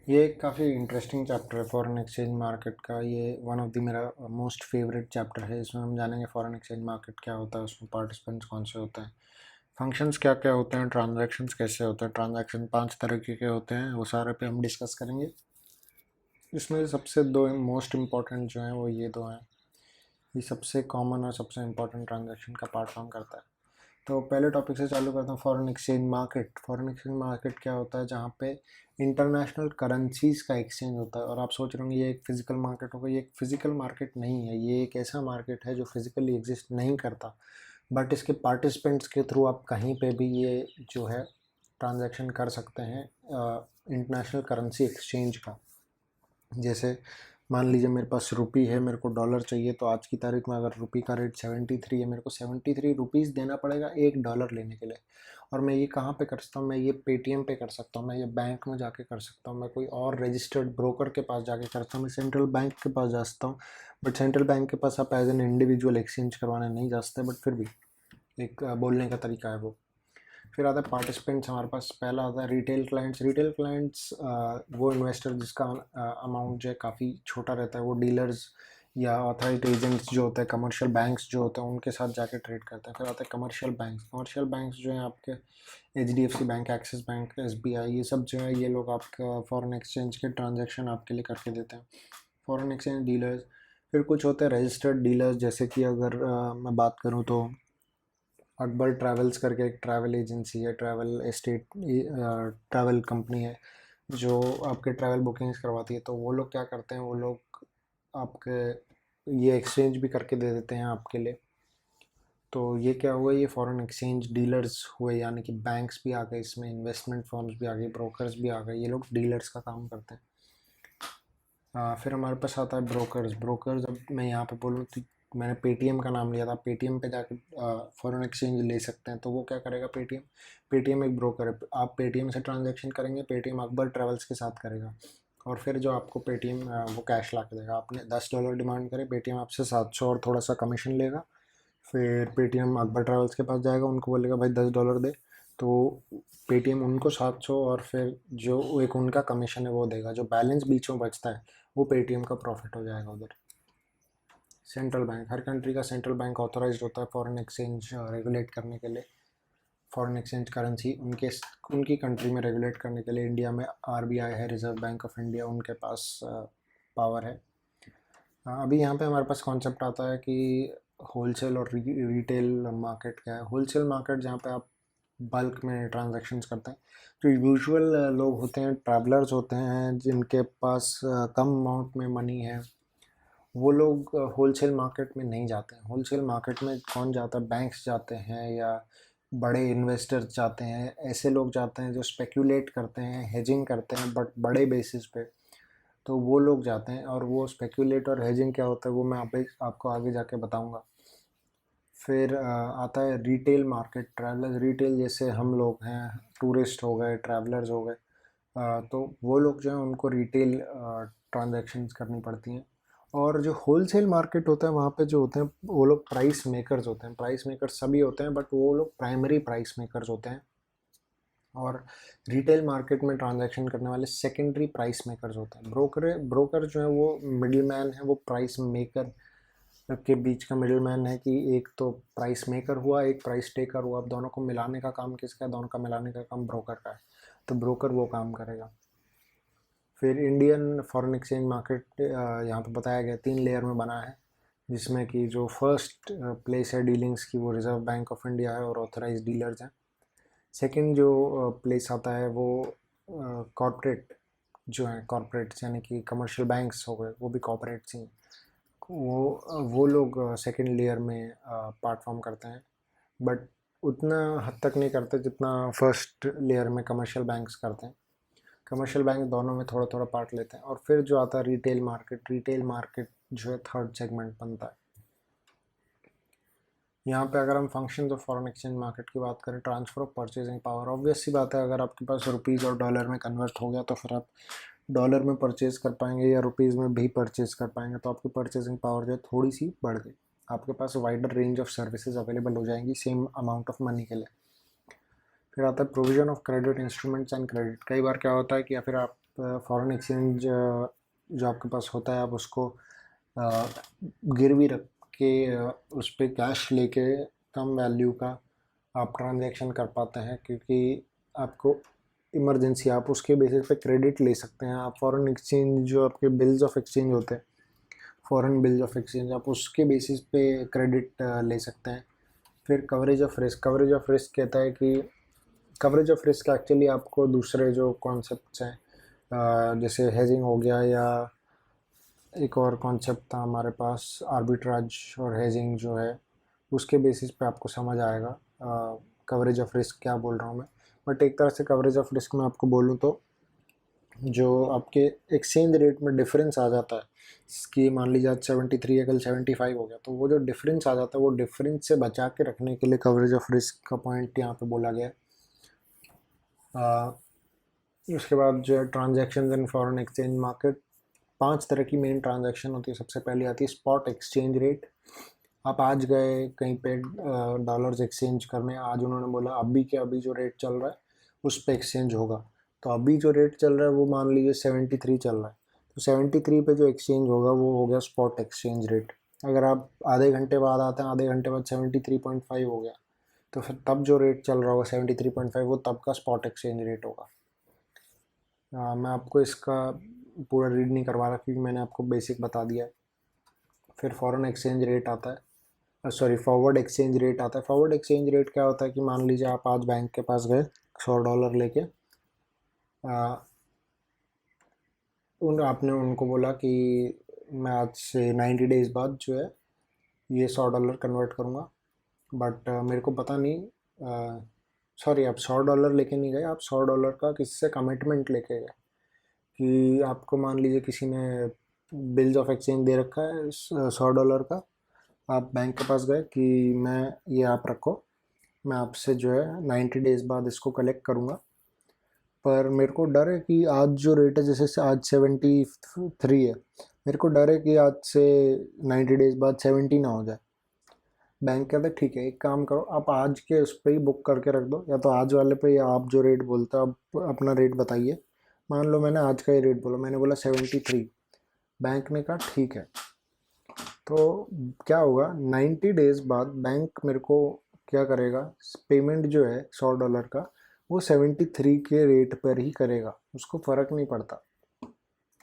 ये काफ़ी interesting chapter है फॉरेन एक्सचेंज मार्केट का। ये वन ऑफ द मेरा मोस्ट फेवरेट चैप्टर है। इसमें हम जानेंगे फॉरेन एक्सचेंज मार्केट क्या होता है, उसमें पार्टिसिपेंट्स कौन से होते हैं, फंक्शंस क्या क्या होते हैं, ट्रांजैक्शंस कैसे होते हैं। ट्रांजैक्शन 5 तरीके के होते हैं, वो सारे पे हम डिस्कस करेंगे। इसमें सबसे दो मोस्ट इम्पॉर्टेंट जो हैं वो ये दो हैं। ये सबसे कॉमन और सबसे इम्पॉर्टेंट ट्रांजैक्शन का पार्ट फॉर्म करता है। तो पहले टॉपिक से चालू करता हूँ, foreign exchange market. Foreign exchange market क्या होता है? जहाँ पे इंटरनेशनल करेंसीज का एक्सचेंज होता है। और आप सोच रहे होंगे ये एक फिजिकल मार्केट होगा। ये एक फिजिकल मार्केट नहीं है, ये एक ऐसा मार्केट है जो फिजिकली एग्जिस्ट नहीं करता, बट इसके पार्टिसिपेंट्स के थ्रू आप कहीं पे भी ये जो है ट्रांजैक्शन कर सकते हैं इंटरनेशनल करेंसी एक्सचेंज का। जैसे मान लीजिए मेरे पास रुपी है, मेरे को डॉलर चाहिए, तो आज की तारीख में अगर रुपी का रेट 73 है, मेरे को 73 रुपीज़ देना पड़ेगा $1 लेने के लिए। और मैं ये कहाँ पे कर सकता हूँ? मैं ये पेटीएम पे कर सकता हूँ, मैं ये बैंक में जाके कर सकता हूँ, मैं कोई और रजिस्टर्ड ब्रोकर के पास जाके कर सकता हूँ, मैं सेंट्रल बैंक के पास जा सकता हूँ। बट सेंट्रल बैंक के पास आप एज एन इंडिविजुअल एक्सचेंज करवाने नहीं जा सकते, बट फिर भी एक बोलने का तरीका है वो। फिर आता है पार्टिसिपेंट्स। हमारे पास पहला आता है रिटेल क्लाइंट्स। रिटेल क्लाइंट्स वो इन्वेस्टर जिसका अमाउंट जो है काफ़ी छोटा रहता है, वो डीलर्स या ऑथराइज्ड एजेंट्स जो होते हैं, कमर्शियल बैंक्स जो होते हैं, उनके साथ जाके ट्रेड करते हैं। फिर आता है कमर्शियल बैंक्स। कमर्शियल बैंक्स जो हैं आपके HDFC bank, axis bank, SBI, ये सब जो है ये लोग आपका फॉरेन एक्सचेंज के ट्रांजेक्शन आपके लिए करके देते हैं। Foreign exchange dealers. फिर कुछ होते हैं रजिस्टर्ड डीलर्स, जैसे कि अगर मैं बात करूँ तो अकबर ट्रैवल्स करके एक ट्रैवल एजेंसी है, ट्रैवल एस्टेट ट्रैवल कंपनी है जो आपके ट्रैवल बुकिंग्स करवाती है। तो वो लोग क्या करते हैं, वो लोग आपके ये एक्सचेंज भी करके दे देते हैं आपके लिए। तो ये क्या हुआ, ये फॉरेन एक्सचेंज डीलर्स हुए, यानी कि बैंक्स भी आ गए इसमें, इन्वेस्टमेंट फर्म्स भी आ गए, ब्रोकर्स भी आ गए, ये लोग डीलर्स का काम करते हैं। फिर हमारे पास आता है ब्रोकर्स। ब्रोकर्स, अब मैं यहाँ पे बोलूँ तो मैंने पेटीएम का नाम लिया था। पेटीएम पे जाकर फॉरेन एक्सचेंज ले सकते हैं। तो वो क्या करेगा? पेटीएम, पेटीएम एक ब्रोकर है। आप पेटीएम से ट्रांजैक्शन करेंगे, पेटीएम अकबर ट्रेवल्स के साथ करेगा, और फिर जो आपको पेटीएम वो कैश ला के देगा। आपने $10 डिमांड करे, पेटीएम आपसे 700 और थोड़ा सा कमीशन लेगा। फिर पेटीएम अकबर ट्रैवल्स के पास जाएगा, उनको बोलेगा भाई $10 दे, तो पेटीएम उनको 700 और फिर जो एक उनका कमीशन है वो देगा। जो बैलेंस बीच में बचता है वो पेटीएम का प्रॉफिट हो जाएगा उधर। सेंट्रल बैंक, हर कंट्री का सेंट्रल बैंक ऑथोराइज होता है फॉरेन एक्सचेंज रेगुलेट करने के लिए। फॉरेन एक्सचेंज करेंसी उनके उनकी कंट्री में रेगुलेट करने के लिए इंडिया में RBI है, रिजर्व बैंक ऑफ इंडिया, उनके पास पावर है। अभी यहाँ पे हमारे पास कॉन्सेप्ट आता है कि होलसेल और रिटेल मार्केट क्या है। होलसेल मार्केट जहाँ पे आप बल्क में ट्रांजैक्शंस करते हैं। जो यूजुअल लोग होते हैं, ट्रैवलर्स होते हैं, जिनके पास कम अमाउंट में मनी है, वो लोग होलसेल मार्केट में नहीं जाते हैं। होलसेल मार्केट में कौन जाता है? बैंक्स जाते हैं, या बड़े इन्वेस्टर्स जाते हैं। ऐसे लोग जाते हैं जो स्पेक्यूलेट करते हैं, हेजिंग करते हैं, बट बड़े बेसिस पे। तो वो लोग जाते हैं, और वो स्पेक्यूलेट और हेजिंग क्या होता है वो मैं आपको आगे जाके बताऊंगा। फिर आता है रिटेल मार्केट। ट्रैवलर्स, रिटेल जैसे हम लोग हैं, टूरिस्ट हो गए, ट्रैवलर्स हो गए, तो वो लोग जो हैं उनको रिटेल ट्रांजैक्शंस करनी पड़ती हैं। और जो होलसेल मार्केट होता है वहाँ पे जो होते हैं वो लोग प्राइस मेकर्स होते हैं। प्राइस मेकर्स सभी होते हैं, बट वो लोग प्राइमरी प्राइस मेकर्स होते हैं। और रिटेल मार्केट में ट्रांजैक्शन करने वाले सेकेंडरी प्राइस मेकर्स होते हैं। ब्रोकर, ब्रोकर जो है वो मिडिल मैन है, वो प्राइस मेकर के बीच का मिडिल मैन है, कि एक तो प्राइस मेकर हुआ, एक प्राइस टेकर हुआ। अब दोनों को मिलाने का काम किसका है? दोनों का मिलाने का काम ब्रोकर का है, तो ब्रोकर वो काम करेगा। फिर इंडियन फॉरेन एक्सचेंज मार्केट यहाँ पे बताया गया 3 लेयर में बना है, जिसमें कि जो फर्स्ट प्लेस है डीलिंग्स की वो रिजर्व बैंक ऑफ इंडिया है और ऑथराइज डीलर्स हैं। सेकंड जो प्लेस आता है वो कॉरपोरेट जो है, कॉरपोरेट्स यानी कि कमर्शियल बैंक्स हो गए, वो भी कॉरपोरेट्स ही हैं। वो लोग सेकंड लेयर में पार्ट फॉर्म करते हैं, बट उतना हद तक नहीं करते जितना फर्स्ट लेयर में कमर्शियल बैंक्स करते हैं। कमर्शियल बैंक दोनों में थोड़ा थोड़ा पार्ट लेते हैं। और फिर जो आता है रिटेल मार्केट। रिटेल मार्केट जो है थर्ड सेगमेंट बनता है। यहाँ पे अगर हम function of foreign exchange market की बात करें, transfer of purchasing power, obvious सी बात है, अगर आपके पास रुपीज़ और डॉलर में कन्वर्ट हो गया तो फिर आप डॉलर में परचेज़ कर पाएंगे या रुपीज़ में भी परचेज़ कर पाएंगे। तो आपकी परचेजिंग पावर जो है थोड़ी सी बढ़ गई। आपके पास wider range of services available हो जाएंगी सेम अमाउंट ऑफ मनी के लिए। फिर आता है provision of credit instruments and credit. कई बार क्या होता है कि या फिर आप फॉरेन एक्सचेंज जो आपके पास होता है आप उसको गिरवी रख के उस पर कैश लेके कम वैल्यू का आप ट्रांजैक्शन कर पाते हैं, क्योंकि आपको इमरजेंसी आप उसके बेसिस पे क्रेडिट ले सकते हैं। आप फॉरेन एक्सचेंज जो आपके बिल्स ऑफ एक्सचेंज होते हैं, फॉरेन बिल्स ऑफ एक्सचेंज, आप उसके बेसिस पे क्रेडिट ले सकते हैं। फिर coverage of risk, coverage of risk कहता है कि कवरेज ऑफ रिस्क एक्चुअली आपको दूसरे जो कॉन्सेप्ट्स हैं जैसे हेजिंग हो गया, या एक और कॉन्सेप्ट था हमारे पास आर्बिट्राज और हेजिंग जो है, उसके बेसिस पे आपको समझ आएगा कवरेज ऑफ रिस्क क्या बोल रहा हूँ मैं। बट एक तरह से कवरेज ऑफ रिस्क में आपको बोलूँ तो जो आपके एक्सचेंज रेट में डिफरेंस आ जाता है कि मान लीजिए आज 73 है कल 75 हो गया, तो वो जो डिफरेंस आ जाता है वो डिफरेंस से बचा के रखने के लिए कवरेज ऑफ रिस्क का पॉइंट यहाँ पे बोला गया है। उसके बाद जो है transactions in foreign exchange market, 5 तरह की मेन ट्रांजैक्शन होती है। सबसे पहली आती है स्पॉट एक्सचेंज रेट। आप आज गए कहीं पे डॉलर्स एक्सचेंज करने, आज उन्होंने बोला अभी के अभी जो रेट चल रहा है उस पर एक्सचेंज होगा, तो अभी जो रेट चल रहा है वो मान लीजिए 73 चल रहा है, तो 73 पे जो एक्सचेंज होगा वो हो गया स्पॉट एक्सचेंज रेट। अगर आप आधे घंटे बाद आते हैं, आधे घंटे बाद 73.5 हो गया, तो फिर तब जो रेट चल रहा होगा 73.5 वो तब का स्पॉट एक्सचेंज रेट होगा। मैं आपको इसका पूरा रीड नहीं करवा रहा क्योंकि मैंने आपको बेसिक बता दिया है। फिर फॉरेन एक्सचेंज रेट आता है, सॉरी फॉरवर्ड एक्सचेंज रेट आता है। फॉरवर्ड एक्सचेंज रेट क्या होता है कि मान लीजिए आप आज बैंक के पास गए $100 लेके, आपने उनको बोला कि मैं आज से 90 डेज़ बाद जो है ये $100 कन्वर्ट करूँगा, बट मेरे को पता नहीं, सॉरी आप $100 लेके नहीं गए, आप $100 का किसी से कमिटमेंट लेके गए कि आपको मान लीजिए किसी ने बिल्स ऑफ एक्सचेंज दे रखा है $100 का, आप बैंक के पास गए कि मैं ये आप रखो, मैं आपसे जो है 90 डेज़ बाद इसको कलेक्ट करूँगा, पर मेरे को डर है कि आज जो रेट है जैसे आज 73 है, मेरे को डर है कि आज से 90 डेज़ बाद 70 ना हो जाए। बैंक कहता है ठीक है, एक काम करो आप आज के उस पर ही बुक करके रख दो, या तो आज वाले पे, या आप जो रेट बोलते हो आप अपना रेट बताइए। मान लो मैंने आज का ही रेट बोला, मैंने बोला 73, बैंक ने कहा ठीक है, तो क्या होगा 90 डेज़ बाद बैंक मेरे को क्या करेगा, पेमेंट जो है $100 का वो 73 के रेट पर ही करेगा, उसको फ़र्क नहीं पड़ता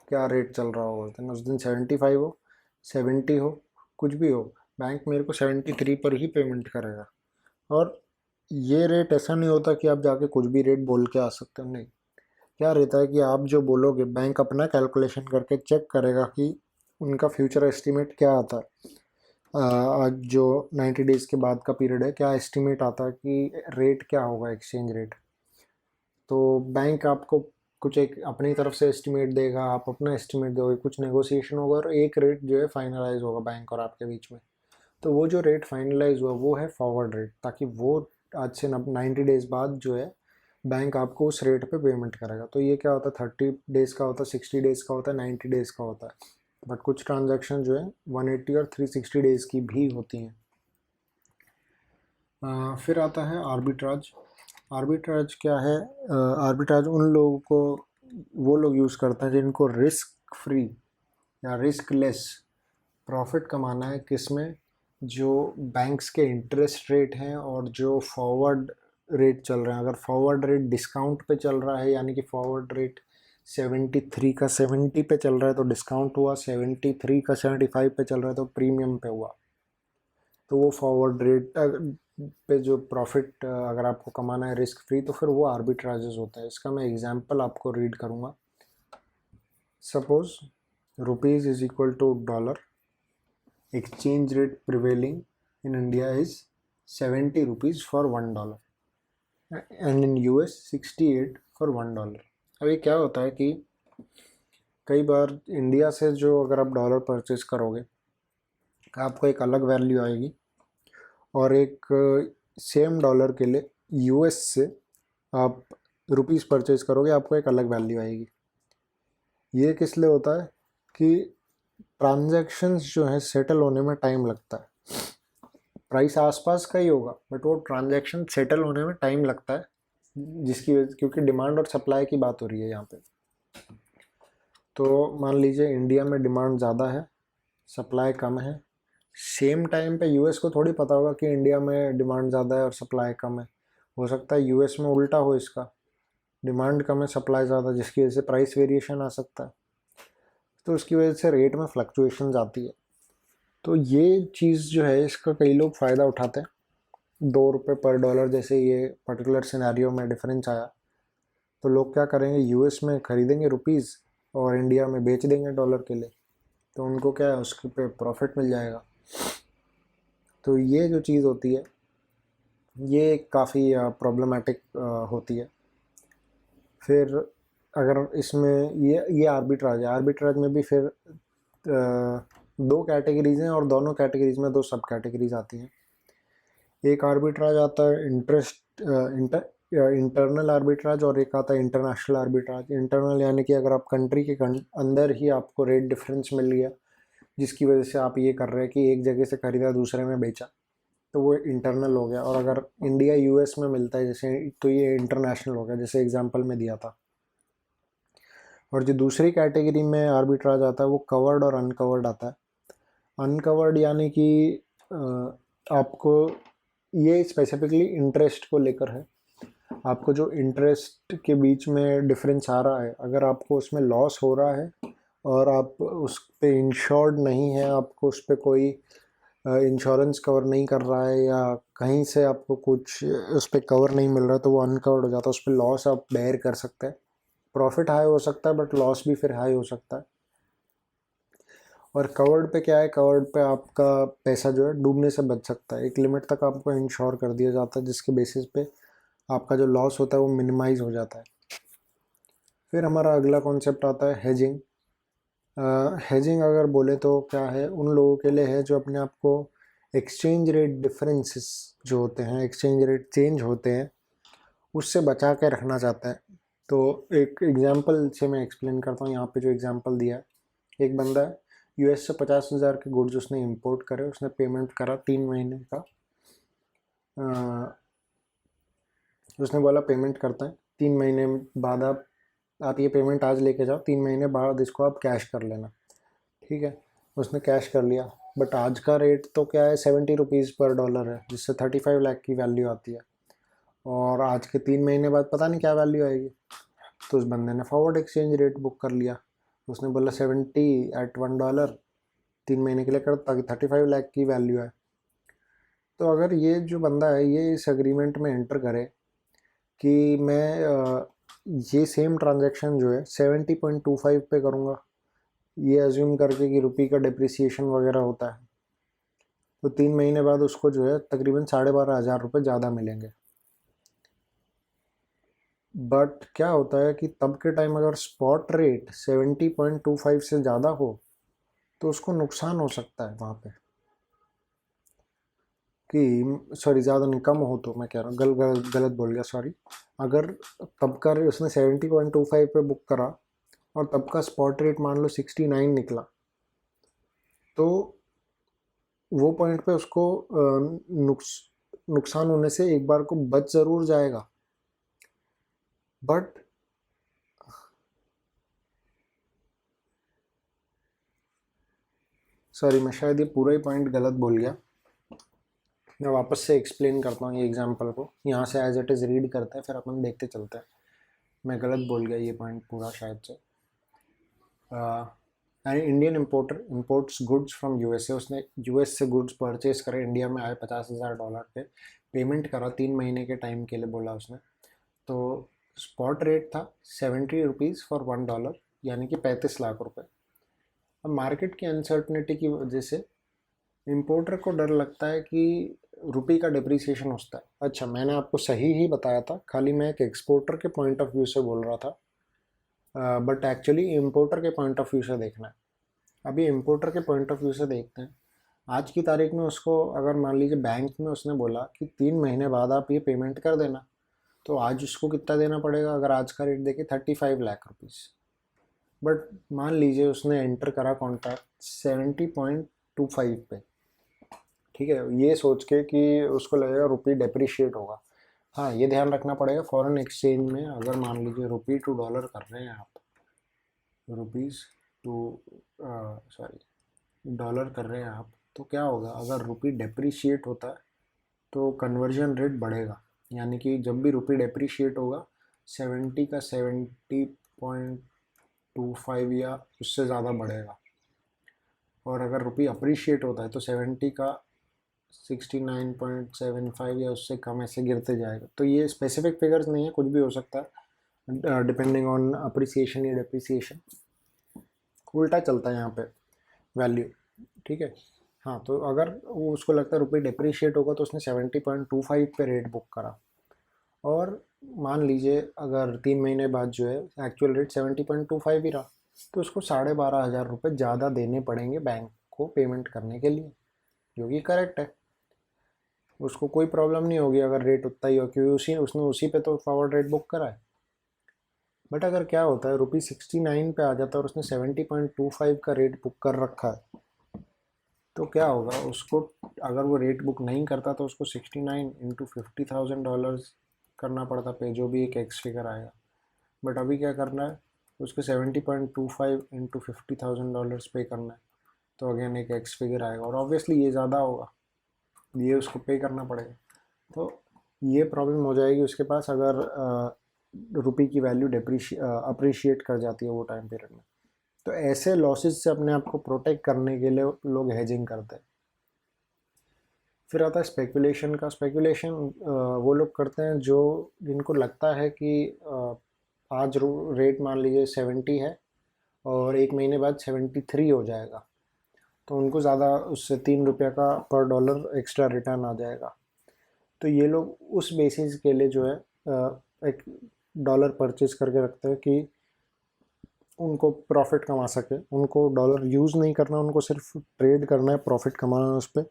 क्या रेट चल रहा हो उस दिन, 75 हो 70 हो कुछ भी हो, बैंक मेरे को 73 पर ही पेमेंट करेगा। और ये रेट ऐसा नहीं होता कि आप जाके कुछ भी रेट बोल के आ सकते हो, नहीं, क्या रहता है कि आप जो बोलोगे बैंक अपना कैलकुलेशन करके चेक करेगा कि उनका फ्यूचर एस्टीमेट क्या आता है। आज जो 90 डेज़ के बाद का पीरियड है, क्या एस्टीमेट आता है कि रेट क्या होगा एक्सचेंज रेट, तो बैंक आपको कुछ एक अपनी तरफ से एस्टीमेट देगा, आप अपना एस्टीमेट दोगे, कुछ नेगोशिएशन होगा और एक रेट जो है फाइनलाइज होगा बैंक और आपके बीच में। तो वो जो रेट फाइनलाइज हुआ वो है फॉरवर्ड रेट, ताकि वो आज से 90 डेज़ बाद जो है बैंक आपको उस रेट पे पेमेंट करेगा। तो ये क्या होता है 30 डेज़ का होता है, 60 डेज़ का होता है, 90 डेज़ का होता है, बट कुछ ट्रांजैक्शन जो है 180 और 360 डेज़ की भी होती हैं। फिर आता है आर्बिट्राज। आर्बिट्राज क्या है, आर्बिट्राज उन लोगों को वो लोग यूज़ करते हैं जिनको रिस्क फ्री या रिस्क लेस प्रॉफिट कमाना है, किसमें, जो बैंक्स के इंटरेस्ट रेट हैं और जो फॉरवर्ड रेट चल रहे हैं। अगर फॉरवर्ड रेट डिस्काउंट पे चल रहा है, यानी कि फॉरवर्ड रेट 73 का 70 पे चल रहा है तो डिस्काउंट हुआ, 73 का 75 पे चल रहा है तो प्रीमियम पे हुआ, तो वो फॉरवर्ड रेट पे जो प्रॉफिट अगर आपको कमाना है रिस्क फ्री, तो फिर वो आर्बिट्राजेस होता है। इसका मैं एग्जांपल आपको रीड करूँगा। Suppose rupees is equal to dollar, exchange rate prevailing in India is 70 rupees for $1 and in US 68 for $1। अभी क्या होता है कि कई बार इंडिया से जो अगर आप डॉलर परचेज करोगे आपको एक अलग वैल्यू आएगी, और एक सेम डॉलर के लिए यूएस से आप रुपीज़ परचेज करोगे आपको एक अलग वैल्यू आएगी। ये किस लिए होता है कि ट्रांजैक्शंस जो है सेटल होने में टाइम लगता है, प्राइस आसपास का ही होगा बट वो ट्रांजैक्शन सेटल होने में टाइम लगता है, जिसकी वजह क्योंकि डिमांड और सप्लाई की बात हो रही है यहाँ पे। तो मान लीजिए इंडिया में डिमांड ज़्यादा है, सप्लाई कम है। सेम टाइम पे यूएस को थोड़ी पता होगा कि इंडिया में डिमांड ज़्यादा है और सप्लाई कम है। हो सकता है यूएस में उल्टा हो, इसका डिमांड कम है सप्लाई ज़्यादा, जिसकी वजह से प्राइस वेरिएशन आ सकता है। तो उसकी वजह से रेट में फ्लक्चुएशन आती है। तो ये चीज़ जो है इसका कई लोग फ़ायदा उठाते हैं। 2 रुपये पर डॉलर जैसे ये पर्टिकुलर सिनेरियो में डिफरेंस आया, तो लोग क्या करेंगे, यूएस में ख़रीदेंगे रुपीज़ और इंडिया में बेच देंगे डॉलर के लिए, तो उनको क्या है उसके पे प्रॉफिट मिल जाएगा। तो ये जो चीज़ होती है ये काफ़ी प्रॉब्लमेटिक होती है। फिर अगर इसमें ये आर्बिट्राज है, आर्बिट्राज में भी फिर 2 कैटेगरीज हैं और दोनों कैटेगरीज में 2 सब कैटेगरीज आती हैं। एक आर्बिट्राज आता है इंटरनल आर्बिट्राज और एक आता है इंटरनेशनल आर्बिट्राज। इंटरनल यानी कि अगर आप कंट्री के अंदर ही आपको रेट डिफरेंस मिल गया, जिसकी वजह से आप ये कर रहे हैं कि एक जगह से खरीदा दूसरे में बेचा, तो वो इंटरनल हो गया। और अगर इंडिया यूएस में मिलता है जैसे, तो ये इंटरनेशनल हो गया, जैसे एग्जांपल में दिया था। और जो दूसरी कैटेगरी में आर्बिट्राज आता है वो कवर्ड और अनकवर्ड आता है। अनकवर्ड यानी कि आपको ये स्पेसिफिकली इंटरेस्ट को लेकर है। आपको जो इंटरेस्ट के बीच में डिफरेंस आ रहा है, अगर आपको उसमें लॉस हो रहा है और आप उस पे इंश्योर्ड नहीं है, आपको उस पर कोई इंश्योरेंस कवर नहीं कर रहा है या कहीं से आपको कुछ उस पर कवर नहीं मिल रहा, तो वो अनकवर्ड हो जाता है। उस पर लॉस आप बेयर कर सकते हैं। प्रॉफिट हाई हो सकता है बट लॉस भी फिर हाई हो सकता है। और कवर्ड पे क्या है, कवर्ड पे आपका पैसा जो है डूबने से बच सकता है। एक लिमिट तक आपको इंश्योर कर दिया जाता है, जिसके बेसिस पे आपका जो लॉस होता है वो मिनिमाइज हो जाता है। फिर हमारा अगला कॉन्सेप्ट आता है हेजिंग। हेजिंग अगर बोले तो क्या है, उन लोगों के लिए है जो अपने आप को एक्सचेंज रेट डिफरेंसेस जो होते हैं, एक्सचेंज रेट चेंज होते हैं, उससे बचा के रखना चाहता है। तो एक एग्जांपल से मैं एक्सप्लेन करता हूँ। यहाँ पे जो एग्जांपल दिया है, एक बंदा है, यूएस से 50,000 के गुड्स उसने इंपोर्ट करे, उसने पेमेंट करा 3 महीने का। उसने बोला पेमेंट करता है, 3 महीने बाद आप ये पेमेंट आज लेके जाओ, 3 महीने बाद इसको आप कैश कर लेना। ठीक है, उसने कैश कर लिया, बट आज का रेट तो क्या है, 70 रुपीज़ पर डॉलर है, जिससे 35 लाख की वैल्यू आती है। और आज के 3 महीने बाद पता नहीं क्या वैल्यू आएगी। तो उस बंदे ने फॉरवर्ड एक्सचेंज रेट बुक कर लिया। उसने बोला 70 एट $1 3 महीने के लिए कर, ताकि 35 लाख की वैल्यू है। तो अगर ये जो बंदा है ये इस एग्रीमेंट में एंटर करे कि मैं ये सेम ट्रांजैक्शन जो है 70.25 पे करूँगा, ये अज्यूम करके कि रुपये का डिप्रिसिएशन वगैरह होता है, तो 3 महीने बाद उसको जो है तकरीबन 12,500 रुपये ज़्यादा मिलेंगे। बट क्या होता है कि तब के टाइम अगर स्पॉट रेट 70.25 से ज़्यादा हो तो उसको नुकसान हो सकता है वहाँ पे, कि सॉरी ज़्यादा नहीं, कम हो, तो मैं कह रहा हूँ गलत बोल गया, सॉरी। अगर तब का उसने 70.25 पे बुक करा और तब का स्पॉट रेट मान लो 69 निकला, तो वो पॉइंट पे उसको नुकसान होने से एक बार को बच ज़रूर जाएगा, बट सॉरी मैं शायद ये पूरा ही पॉइंट गलत बोल गया। मैं वापस से एक्सप्लेन करता हूँ ये एग्जांपल को, यहाँ से एज इट इज़ रीड करते हैं, फिर अपन देखते चलते हैं। मैं गलत बोल गया ये पॉइंट पूरा शायद से। Indian importer imports goods from USA, उसने यूएस से गुड्स परचेज करे, इंडिया में आए $50,000 पे, पेमेंट करा 3 महीने के टाइम के लिए बोला उसने। तो स्पॉट रेट था 70 रुपीज़ फॉर $1, यानी कि 35 लाख रुपए। अब मार्केट की अनसर्टनिटी की वजह से इम्पोर्टर को डर लगता है कि रुपये का डिप्रिसिएशन होता है। अच्छा, मैंने आपको सही ही बताया था, खाली मैं एक एक्सपोर्टर के पॉइंट ऑफ व्यू से बोल रहा था, बट एक्चुअली इम्पोर्टर के पॉइंट ऑफ व्यू से देखना है। अभी इम्पोर्टर के पॉइंट ऑफ व्यू से देखते हैं। आज की तारीख में उसको अगर मान लीजिए बैंक में उसने बोला कि 3 महीने बाद आप ये पेमेंट कर देना, तो आज उसको कितना देना पड़ेगा, अगर आज का रेट देखे 35 लाख रुपीज़। बट मान लीजिए उसने एंटर करा कॉन्ट्रैक्ट 70.25 पे, ठीक है, ये सोच के कि उसको लगेगा रुपये डेप्रिशिएट होगा। हाँ, ये ध्यान रखना पड़ेगा, फॉरेन एक्सचेंज में अगर मान लीजिए रुपये टू डॉलर कर रहे हैं आप, रुपीज़ टू सॉरी डॉलर कर रहे हैं आप, तो क्या होगा अगर रुपी डेप्रिशिएट होता है तो कन्वर्जन रेट बढ़ेगा, यानी कि जब भी रुपी डेप्रिशिएट होगा 70 का 70.25 या उससे ज़्यादा बढ़ेगा, और अगर रुपी अप्रिशिएट होता है तो 70 का 69.75 या उससे कम ऐसे गिरते जाएगा। तो ये स्पेसिफिक फिगर्स नहीं है, कुछ भी हो सकता है डिपेंडिंग ऑन अप्रिसिएशन या डेप्रिसिएशन, उल्टा चलता है यहाँ पे वैल्यू। ठीक है, हाँ, तो अगर वो उसको लगता है रुपये डिप्रिशिएट होगा तो उसने 70.25 पे रेट बुक करा, और मान लीजिए अगर 3 महीने बाद जो है एक्चुअल रेट 70.25 ही रहा, तो उसको 12,500 रुपये ज़्यादा देने पड़ेंगे बैंक को पेमेंट करने के लिए, जो कि करेक्ट है। उसको कोई प्रॉब्लम नहीं होगी अगर रेट उतना ही हो, क्योंकि उसने उसी पे तो फॉरवर्ड रेट बुक करा है। बट अगर क्या होता है रुपी 69 पे आ जाता है और उसने 70.25 का रेट बुक कर रखा है, तो क्या होगा उसको, अगर वो रेट बुक नहीं करता तो उसको 69 इंटू $50,000 करना पड़ता पे, जो भी एक एक्स फिगर आएगा। बट अभी क्या करना है, उसको 70.25 इंटू $50,000 पे करना है, तो अगेन एक एक्स फिगर आएगा, और ऑब्वियसली ये ज़्यादा होगा, ये उसको पे करना पड़ेगा। तो ये प्रॉब्लम हो जाएगी उसके पास अगर रुपी की वैल्यू अप्रिशिएट कर जाती है वो टाइम पीरियड में। तो ऐसे लॉसेस से अपने आप को प्रोटेक्ट करने के लिए लोग हेजिंग करते हैं। फिर आता है स्पेकुलेशन का। स्पेकुलेशन वो लोग करते हैं जो, जिनको लगता है कि आज रेट मान लीजिए 70 है और 1 महीने बाद 73 हो जाएगा, तो उनको ज़्यादा उससे ₹3 का पर डॉलर एक्स्ट्रा रिटर्न आ जाएगा। तो ये लोग उस बेसिस के लिए जो है एक डॉलर परचेज करके रखते हैं कि उनको प्रॉफिट कमा सके। उनको डॉलर यूज़ नहीं करना, उनको सिर्फ ट्रेड करना है, प्रॉफिट कमाना है उस पर।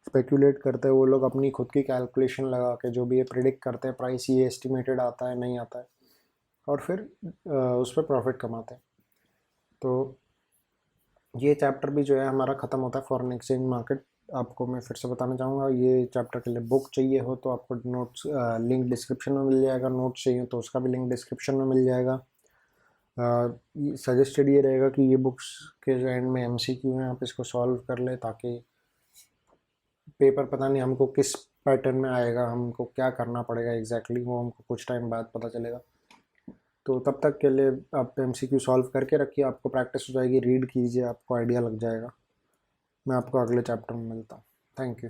स्पेक्यूलेट करते हैं वो लोग अपनी खुद की कैलकुलेशन लगा के, जो भी ये प्रिडिक्ट करते हैं प्राइस ये एस्टिमेटेड आता है नहीं आता है, और फिर उस पर प्रॉफिट कमाते हैं। तो ये चैप्टर भी जो है हमारा ख़त्म होता है फॉरेन एक्सचेंज मार्केट। आपको मैं फिर से बताना चाहूँगा, ये चैप्टर के लिए बुक चाहिए हो तो आपको नोट्स लिंक डिस्क्रिप्शन में मिल जाएगा, नोट्स चाहिए तो उसका भी लिंक डिस्क्रिप्शन में मिल जाएगा। सजेस्टेड ये रहेगा कि ये बुक्स के जो एंड में MCQ हैं, आप इसको सॉल्व कर ले, ताकि पेपर पता नहीं हमको किस पैटर्न में आएगा, हमको क्या करना पड़ेगा एग्जैक्टली वो हमको कुछ टाइम बाद पता चलेगा। तो तब तक के लिए आप MCQ सॉल्व करके रखिए, आपको प्रैक्टिस हो जाएगी, रीड कीजिए, आपको आइडिया लग जाएगा। मैं आपको अगले चैप्टर में मिलता हूँ। Thank you.